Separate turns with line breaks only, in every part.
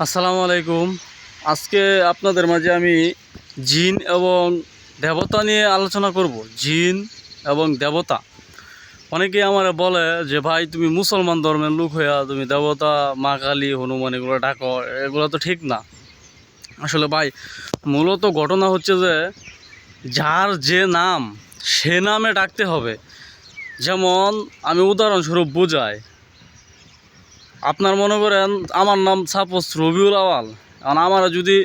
আসসালামু আলাইকুম। আজকে আপনাদের মাঝে আমি জিন এবং দেবতা নিয়ে আলোচনা করব। জিন এবং দেবতা। অনেকেই আমার বলে যে ভাই তুমি মুসলমান ধর্মের লোক হইয়া তুমি দেবতা মা কালী হনুমান এগুলো ডাকো, এগুলো তো ঠিক না। আসলে ভাই মূলত ঘটনা হচ্ছে যে যার যে নাম সে নামে ডাকতে হবে। যেমন আমি উদাহরণস্বরূপ বোঝাই, আপনার মনে করেন আমার নাম সাপোজ রবিউল আওয়াল, কারণ আমার যদি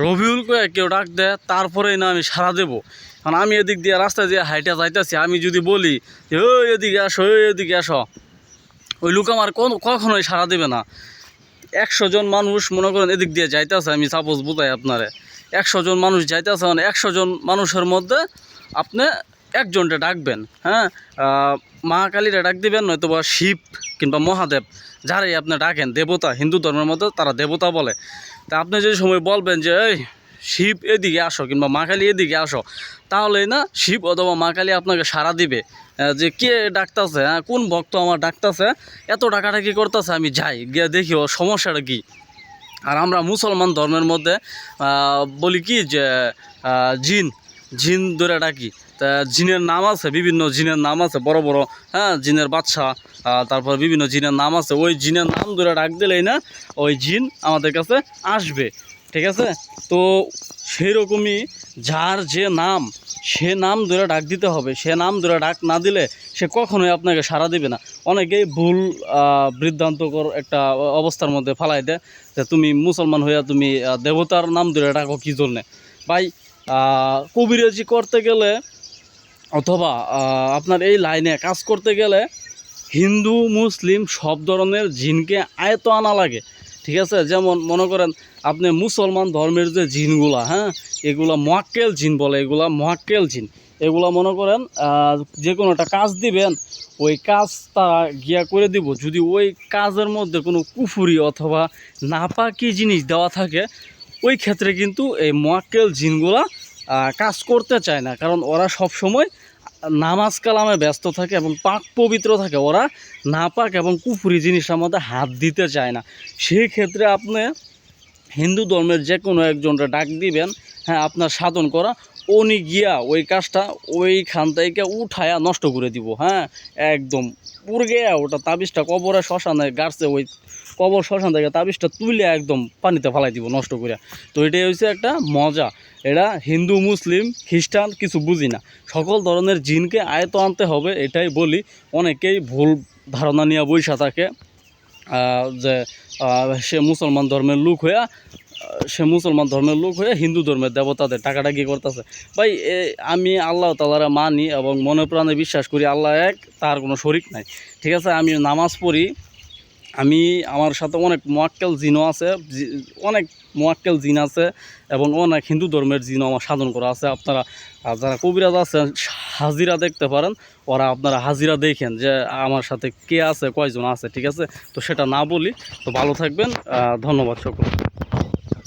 রবিউল করে কেউ ডাক দেয় তারপরেই না আমি সাড়া দেবো। কারণ আমি এদিক দিয়ে রাস্তায় দিয়ে হাইটা যাইতেছি, আমি যদি বলি যে ওই এদিকে আসো, ওই এদিকে আসো, ওই লোক আমার কখনোই সাড়া দেবে না। 100 জন মানুষ মনে করেন এদিক দিয়ে যাইতেছে, আমি সাপোজ বোঝাই আপনারে, 100 জন মানুষ যাইতেছে, মানে 100 জন মানুষের মধ্যে আপনি একজনটা ডাকবেন। হ্যাঁ, মা কালীরা ডাক দিবেন, নয়তো বা শিব কিংবা মহাদেব, যারাই আপনি ডাকেন দেবতা, হিন্দু ধর্মের মধ্যে তারা দেবতা বলে। তা আপনি যে সময় বলবেন যে এই শিব এদিকে আসো কিংবা মা কালী এদিকে আসো, তাহলেই না শিব অথবা মা কালী আপনাকে সাড়া দিবে যে কে ডাকতেছে, হ্যাঁ কোন ভক্ত আমার ডাকতেছে, এত ডাকাডাকি করতেছে, আমি যাই গিয়ে দেখি ও সমস্যাটা কী। আর আমরা মুসলমান ধর্মের মধ্যে বলি কি যে জিন জিন ধরে ডাকি। তা জিনের নাম আছে, বিভিন্ন জিনের নাম আছে, বড় বড়, হ্যাঁ জিনের বাচ্চা, তারপর বিভিন্ন জিনের নাম আছে। ওই জিনের নাম ধরে ডাক দিলেই না ওই জিন আমাদের কাছে আসবে, ঠিক আছে? তো সেই রকমই যার যে নাম সে নাম ধরে ডাক দিতে হবে। সে নাম ধরে ডাক না দিলে সে কখনোই আপনাকে সাড়া দেবে না। অনেকেই ভুল বৃদ্ধান্তকর একটা অবস্থার মধ্যে ফালাই দেয় যে তুমি মুসলমান হইয়া তুমি দেবতার নাম ধরে ডাকো কী জন্যে। ভাই কবিরাজি করতে গেলে অথবা আপনার এই লাইনে কাজ করতে গেলে হিন্দু মুসলিম সব ধরনের জিনকে আয়ত্ত আনা লাগে, ঠিক আছে? যেমন মনে করেন আপনি মুসলমান ধর্মের যে জিনগুলা, হ্যাঁ এগুলা মোয়াক্কেল জিন বলে, এগুলা মোয়াক্কেল জিন। এগুলা মনে করেন যে কোনো একটা কাজ দিবেন, ওই কাজ তারা গিয়া করে দিব। যদি ওই কাজের মধ্যে কোনো কুফুরি অথবা নাপাকি জিনিস দেওয়া থাকে, ওই ক্ষেত্রে কিন্তু এই মোয়াক্কেল জিনগুলা কাজ করতে চায় না, কারণ ওরা সব সময় নামাজ কালামে ব্যস্ত থাকে এবং পাক পবিত্র থাকে। ওরা নাপাক এবং কুফুরি জিনিসের মধ্যে হাত দিতে চায় না। সেই ক্ষেত্রে আপনি হিন্দু ধর্মের যে কোনো একজনটা ডাক দিবেন, হ্যাঁ আপনার সাধন করা, উনি গিয়া ওই কাজটা ওইখান থেকে উঠায়া নষ্ট করে দিব। হ্যাঁ একদম পুরো গিয়া ওটা তাবিজটা কবরে শ্মশানে গাড়ছে, ওই কবর শ্মশান থেকে তাবিজটা তুলে একদম পানিতে ফেলাই দিব নষ্ট করে। তো এটাই হচ্ছে একটা মজা। এটা হিন্দু মুসলিম খ্রিস্টান কিছু বুঝি না, সকল ধরনের জিনকে আয়ত্ত আনতে হবে, এটাই বলি। অনেকেই ভুল ধারণা নিয়ে বৈশা থাকে যে সে মুসলমান ধর্মের লোক হইয়া হিন্দু ধর্মের দেবতাদের টাকাটাকি করতেছে। ভাই আমি আল্লাহ তাআলারে মানি এবং মনে প্রাণে বিশ্বাস করি আল্লাহ এক, তার কোনো শরিক নাই, ঠিক আছে? আমি নামাজ পড়ি, আমার সাথে অনেক মোয়াক্কেল জিনও আছে, অনেক মোয়াক্কেল জিন আছে এবং অনেক হিন্দু ধর্মের জিনও আমার সাধন করা আছে। আপনারা যারা কবিরাজ আছেন হাজিরা দেখতে পারেন, ওরা আপনারা হাজিরা দেখেন যে আমার সাথে কে আছে, কয়জন আছে, ঠিক আছে? তো সেটা না বলি। তো ভালো থাকবেন, ধন্যবাদ সকল।